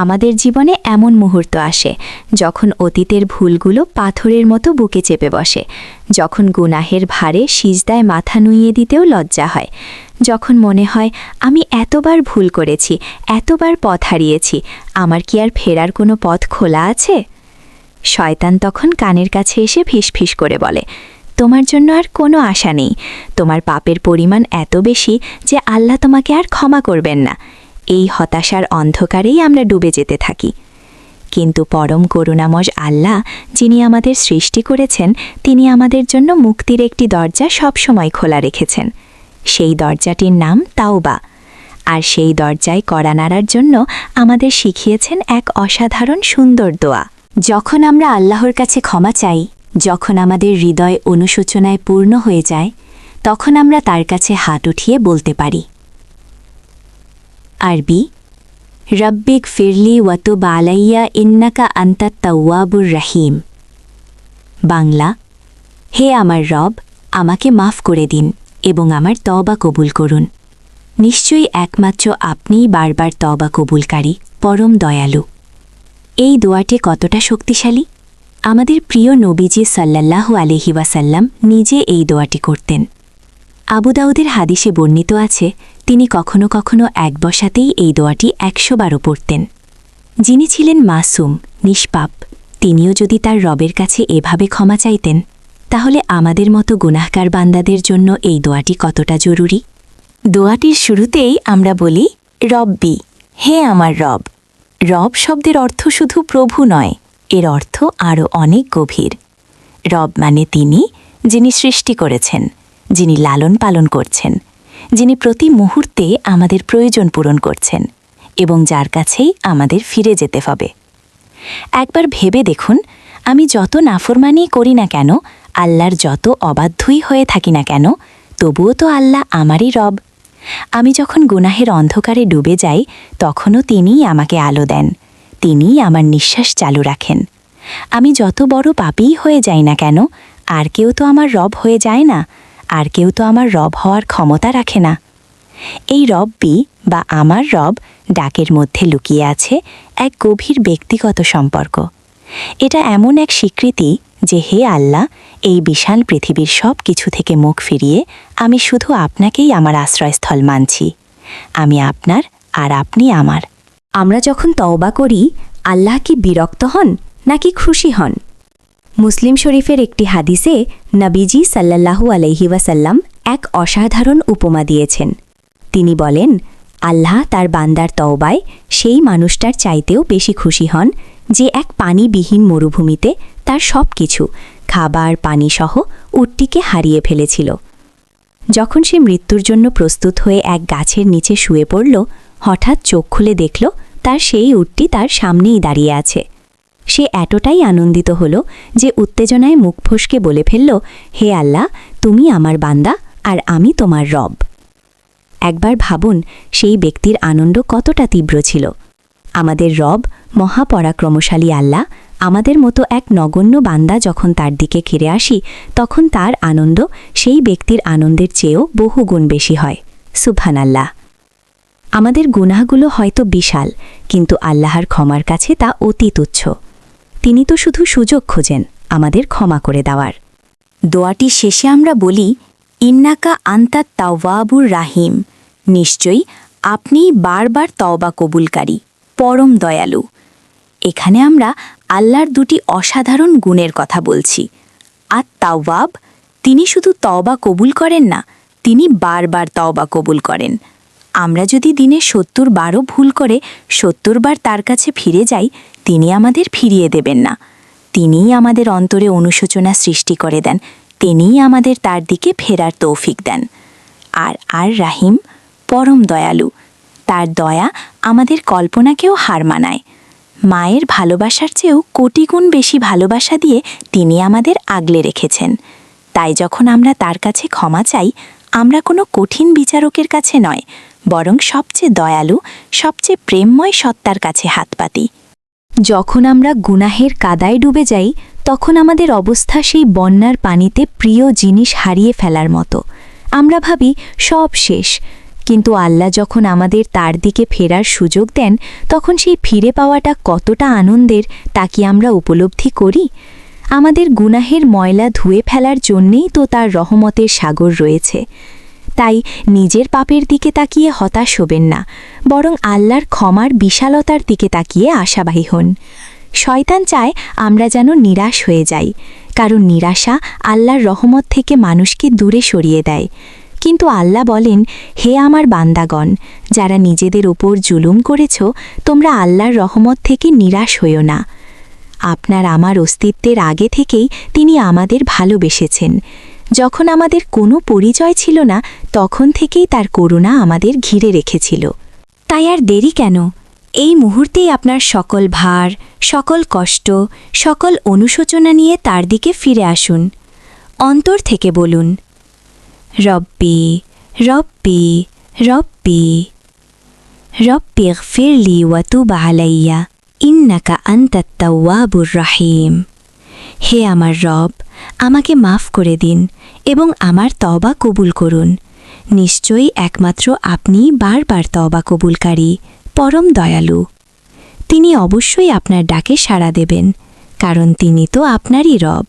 আমাদের জীবনে এমন মুহূর্ত আসে যখন অতীতের ভুলগুলো পাথরের মতো বুকে চেপে বসে, যখন গুনাহের ভারে সিজদায় মাথা নুইয়ে দিতেও লজ্জা হয়, যখন মনে হয় আমি এতবার ভুল করেছি, এতবার পথ হারিয়েছি, আমার কি আর ফেরার কোনো পথ খোলা আছে? শয়তান তখন কানের কাছে এসে ফিসফিস করে বলে, তোমার জন্য আর কোনো আশা নেই, তোমার পাপের পরিমাণ এত বেশি যে আল্লাহ তোমাকে আর ক্ষমা করবেন না। এই হতাশার অন্ধকারেই আমরা ডুবে যেতে থাকি। কিন্তু পরম করুণাময় আল্লাহ, যিনি আমাদের সৃষ্টি করেছেন, তিনি আমাদের জন্য মুক্তির একটি দরজা সবসময় খোলা রেখেছেন। সেই দরজাটির নাম তাওবা। আর সেই দরজায় কড়া নাড়ার জন্য আমাদের শিখিয়েছেন এক অসাধারণ সুন্দর দোয়া। যখন আমরা আল্লাহর কাছে ক্ষমা চাই, যখন আমাদের হৃদয় অনুশোচনায় পূর্ণ হয়ে যায়, তখন আমরা তার কাছে হাত উঠিয়ে বলতে পারি, আরবি, রব্বিক ফিরলি ওয়াতুব আলাইয়া ইন্নাকা আনতাত তাওয়াবুর রহিম। বাংলা, হে আমার রব, আমাকে মাফ করে দিন এবং আমার তওবা কবুল করুন। নিশ্চয়ই একমাত্র আপনিই বারবার তওবা কবুলকারী, পরম দয়ালু। এই দোয়াটি কতটা শক্তিশালী! আমাদের প্রিয় নবীজি সাল্লাল্লাহু আলাইহি ওয়াসাল্লাম নিজে এই দোয়াটি করতেন। আবু দাউদের হাদিসে বর্ণিত আছে, তিনি কখনো কখনো এক বসাতেই এই দোয়াটি ১০০ বারও পড়তেন। যিনি ছিলেন মাসুম, নিষ্পাপ, তিনিও যদি তার রবের কাছে এভাবে ক্ষমা চাইতেন, তাহলে আমাদের মতো গুনাহগার বান্দাদের জন্য এই দোয়াটি কতটা জরুরি। দোয়াটির শুরুতেই আমরা বলি, রব্বি, হে আমার রব। রব শব্দের অর্থ শুধু প্রভু নয়, এর অর্থ আরও অনেক গভীর। রব মানে তিনি, যিনি সৃষ্টি করেছেন, যিনি লালন পালন করছেন, যিনি প্রতি মুহূর্তে আমাদের প্রয়োজন পূরণ করছেন এবং যার কাছেই আমাদের ফিরে যেতে হবে। একবার ভেবে দেখুন, আমি যত নাফরমানি করি না কেন, আল্লাহর যত অবাধ্যই হয়ে থাকি না কেন, তবুও তো আল্লাহ আমারই রব। আমি যখন গুনাহের অন্ধকারে ডুবে যাই, তখনও তিনিই আমাকে আলো দেন, তিনিই আমার নিঃশ্বাস চালু রাখেন। আমি যত বড় পাপীই হয়ে যাই না কেন, আর কেউ তো আমার রব হয়ে যায় না, আর কেউ তো আমার রব হওয়ার ক্ষমতা রাখে না। এই রব্বি বা আমার রব ডাকের মধ্যে লুকিয়ে আছে এক গভীর ব্যক্তিগত সম্পর্ক। এটা এমন এক স্বীকৃতি যে, হে আল্লাহ, এই বিশাল পৃথিবীর সব কিছু থেকে মুখ ফিরিয়ে আমি শুধু আপনাকেই আমার আশ্রয়স্থল মানছি। আমি আপনার আর আপনি আমার। আমরা যখন তওবা করি, আল্লাহ কি বিরক্ত হন নাকি খুশি হন? মুসলিম শরীফের একটি হাদিসে নবীজি সাল্লাল্লাহু আলাইহি ওয়াসাল্লাম এক অসাধারণ উপমা দিয়েছেন। তিনি বলেন, আল্লাহ তার বান্দার তওবায় সেই মানুষটার চাইতেও বেশি খুশি হন যে এক পানিবিহীন মরুভূমিতে তার সব কিছু, খাবার, পানিসহ উটটিকে হারিয়ে ফেলেছিল। যখন সে মৃত্যুর জন্য প্রস্তুত হয়ে এক গাছের নিচে শুয়ে পড়ল, হঠাৎ চোখ খুলে দেখল তার সেই উটটি তার সামনেই দাঁড়িয়ে আছে। সে এতটাই আনন্দিত হল যে উত্তেজনায় মুখ ফসকে বলে ফেলল, হে আল্লাহ, তুমি আমার বান্দা আর আমি তোমার রব। একবার ভাবুন, সেই ব্যক্তির আনন্দ কতটা তীব্র ছিল। আমাদের রব, মহাপরাক্রমশালী আল্লাহ, আমাদের মতো এক নগণ্য বান্দা যখন তার দিকে ফিরে আসি, তখন তার আনন্দ সেই ব্যক্তির আনন্দের চেয়েও বহুগুণ বেশি হয়। সুবহানাল্লাহ। আমাদের গুনাহগুলো হয়তো বিশাল, কিন্তু আল্লাহর ক্ষমার কাছে তা অতি তুচ্ছ। তিনি তো শুধু সুযোগ খোঁজেন আমাদের ক্ষমা করে দেওয়ার। দোয়াটি শেষে আমরা বলি, ইন্নাকা আনতাত তাওয়াবুর রাহিম। নিশ্চয়ই আপনিই বারবার তওবা কবুলকারী, পরম দয়ালু। এখানে আমরা আল্লাহর দুটি অসাধারণ গুণের কথা বলছি। আত তাওয়াব, তিনি শুধু তওবা কবুল করেন না, তিনি বারবার তওবা কবুল করেন। আমরা যদি দিনে ৭০ বারও ভুল করে ৭০ বার তার কাছে ফিরে যাই, তিনি আমাদের ফিরিয়ে দেবেন না। তিনিই আমাদের অন্তরে অনুশোচনা সৃষ্টি করে দেন, তিনিই আমাদের তার দিকে ফেরার তৌফিক দেন। আর রাহিম, পরম দয়ালু। তার দয়া আমাদের কল্পনাকেও হার মানায়। মায়ের ভালোবাসার চেয়েও কোটি গুণ বেশি ভালোবাসা দিয়ে তিনি আমাদের আগলে রেখেছেন। তাই যখন আমরা তার কাছে ক্ষমা চাই, আমরা কোনো কঠিন বিচারকের কাছে নয়, বরং সবচেয়ে দয়ালু, সবচেয়ে প্রেমময় সত্তার কাছে হাত পাতি। যখন আমরা গুনাহের কাদায় ডুবে যাই, তখন আমাদের অবস্থা সেই বন্যার পানিতে প্রিয় জিনিস হারিয়ে ফেলার মতো। আমরা ভাবি সব শেষ, কিন্তু আল্লাহ যখন আমাদের তার দিকে ফেরার সুযোগ দেন তখন সেই ফিরে পাওয়াটা কতটা আনন্দের তা কি আমরা উপলব্ধি করি? আমাদের গুনাহের ময়লা ধুয়ে ফেলার জন্যেই তো তার রহমতের সাগর রয়েছে। তাই নিজের পাপের দিকে তাকিয়ে হতাশ হবেন না, বরং আল্লাহর ক্ষমার বিশালতার দিকে তাকিয়ে আশাবাহী হন। শয়তান চায় আমরা যেন নিরাশ হয়ে যাই, কারণ নিরাশা আল্লাহর রহমত থেকে মানুষকে দূরে সরিয়ে দেয়। কিন্তু আল্লাহ বলেন, হে আমার বান্দাগণ, যারা নিজেদের ওপর জুলুম করেছ, তোমরা আল্লাহর রহমত থেকে নিরাশ হইও না। আপনার আমার অস্তিত্বের আগে থেকেই তিনি আমাদের ভালোবেসেছেন। যখন আমাদের কোনো পরিচয় ছিল না, তখন থেকেই তার করুণা আমাদের ঘিরে রেখেছিল। তাই আর দেরি কেন? এই মুহূর্তেই আপনার সকল ভার, সকল কষ্ট, সকল অনুশোচনা নিয়ে তার দিকে ফিরে আসুন। অন্তর থেকে বলুন, রব্বি রব্বি রব্বি রব্বি ইগফিরলি ওয়া তুব আলাইয়া ইন্নাকা আনতাত তাওয়াবুর রহিম। হে আমার রব, আমাকে মাফ করে দিন এবং আমার তওবা কবুল করুন। নিশ্চয়ই একমাত্র আপনিই বারবার তওবা কবুলকারী, পরম দয়ালু। তিনি অবশ্যই আপনার ডাকে সাড়া দেবেন, কারণ তিনি তো আপনারই রব।